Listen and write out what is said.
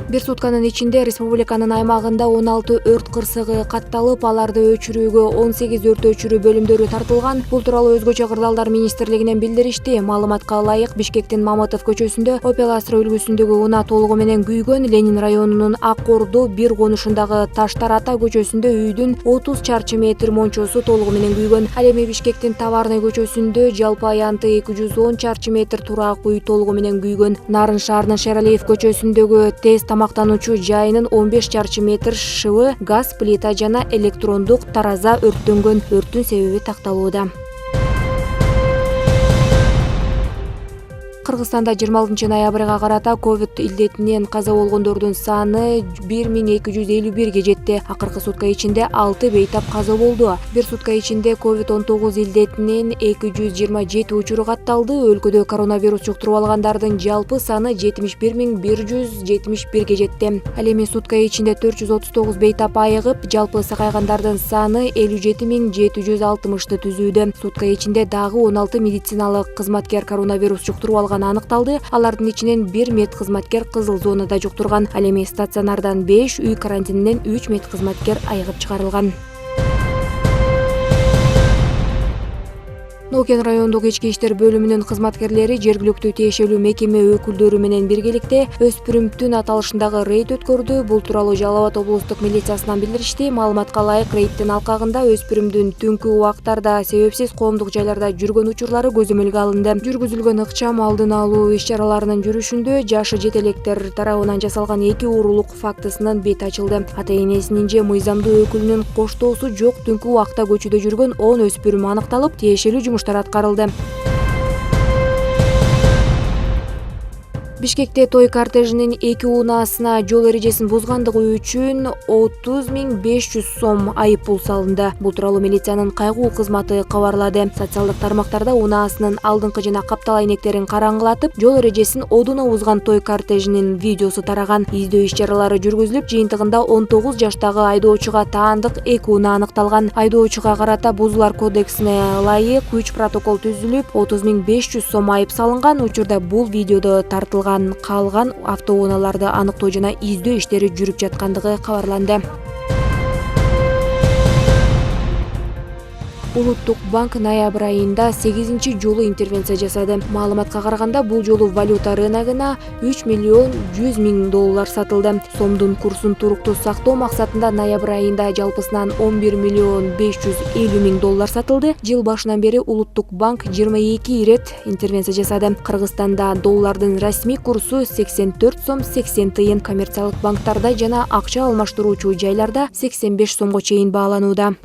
Бир сутканын ичинде республиканын аймагында 16 өрт кырсыгы катталып, аларды өчүрүүгө 18 өрт өчүрүү бөлүмдөрү тартылган. Бул тууралуу өзгөчө кырдаалдар министрлигинен билдиришти. Маалыматка ылайык, Бишкектин Мамытов көчөсүндө Opel Astra үлгүсүндөгү унаа толугу менен күйгөн. Ленин районунун Ак Орду бир конушундагы Таштар Ата көчөсүндө үйдүн 30 чарчы метр мончосу толугу менен күйгөн. Ал эми Бишкектин Товарный көчөсүндө жалпы аянты 210 чарчы метр турак үй толугу менен күйгөн. Нарын шаарынын Шералиев көчөсүндөгү тез тамактануучу жайынын 15 чарчы метр шыбы, газ, плита жана электрондук тараза өрттөнгөн. Өрттүн себеби такталууда. Кыргызстанда 26 ноябрга карата ковид илдетинен каза болгондордун саны 1251ге жетти. Акыркы сутка ичинде 6 бейтап каза болду. Бир сутка ичинде COVID-19 илдетинен 227 учуру катталды. Өлкөдө коронавирус жуктуруп алгандардын жалпы саны 71171ге жетти. Ал эми сутка ичинде 439 бейтап айыгып, жалпы сакайгандардын саны 57760-ты түзүүдө. Сутка ичинде дагы 16 медициналык кызматкер коронавирус жуктуруп алган аныкталды. Алардын ичинен 1 медкызматкер кызыл зонада жуктурган. Ал эми стационардан 5, үй карантининен 3 медкызматкер айыгып чыгарылган. Нокен райондук ички иштер бөлүмүнүн кызматкерлери жергиликтүү тиешелүү мекеме өкүлдөрү менен биргеликте өспүрүмдүн аталышындагы рейд өткөрдү. Бул тууралуу Жалал Абад облустук милициясынан билдиришти. Маалыматка ылайык, рейдтин алкагында өспүрүмдүн түнкү убактарда себепсиз коомдук жайларда жүргөн учурлары көзөмөлгө алынды. Жүргүзүлгөн ыкчам алдын алуу иш-чараларынын жүрүшүндө жашы жете электер тарабынан жасалган 2 уурулук фактысынын бети ачылды. Ата-энесинин же мыйзамдуу өкүлүнүн коштоосу жок түнкү убакта көчөдө жүргөн 10 өспүрүм аныкталып, тиешелүү жумуштар аткарылды. Бишкекте той кортежинин 2 унаасына жол эрежесин бузгандыгы үчүн 30.500 сом айып пул салынды. Бул тууралуу милициянын кайгуу кызматы кабарлады. Социалдык тармактарда унаасынын алдыңкы жана каптал айнектерин караңгылатып, жол эрежесин одуна бузган той кортежинин видеосу тараган. Издөө иш-чаралары жүргүзүлүп, жыйынтыгында 19 жаштагы айдоочуга таандык 2 унаа аныкталган. Айдоочуга карата бузуулар кодексине ылайык 3 протокол түзүлүп, 30.500 сом айып салынган. Учурда бул видеодо тартылган калган автоунааларды аныктоо жана издөө иштери жүрүп жаткандыгы кабарланды. Улуттук банк ноябрь айында 8-чи жолу интервенция жасады. Маалыматка караганда, бул жолу валюта рыногуна 3 миллион 100 миң доллар сатылды. Сомдун курсун туруктуу сактоо максатында ноябрь айында жалпысынан 11 миллион 550 миң доллар сатылды. Жыл башынан бери Улуттук банк 22 ирет интервенция жасады. Кыргызстанда доллардын расмий курсу 84 сом 80 тыйын, коммерциялык банктарда жана акча алмаштыруучу жайларда 85 сомго чейин бааланууда.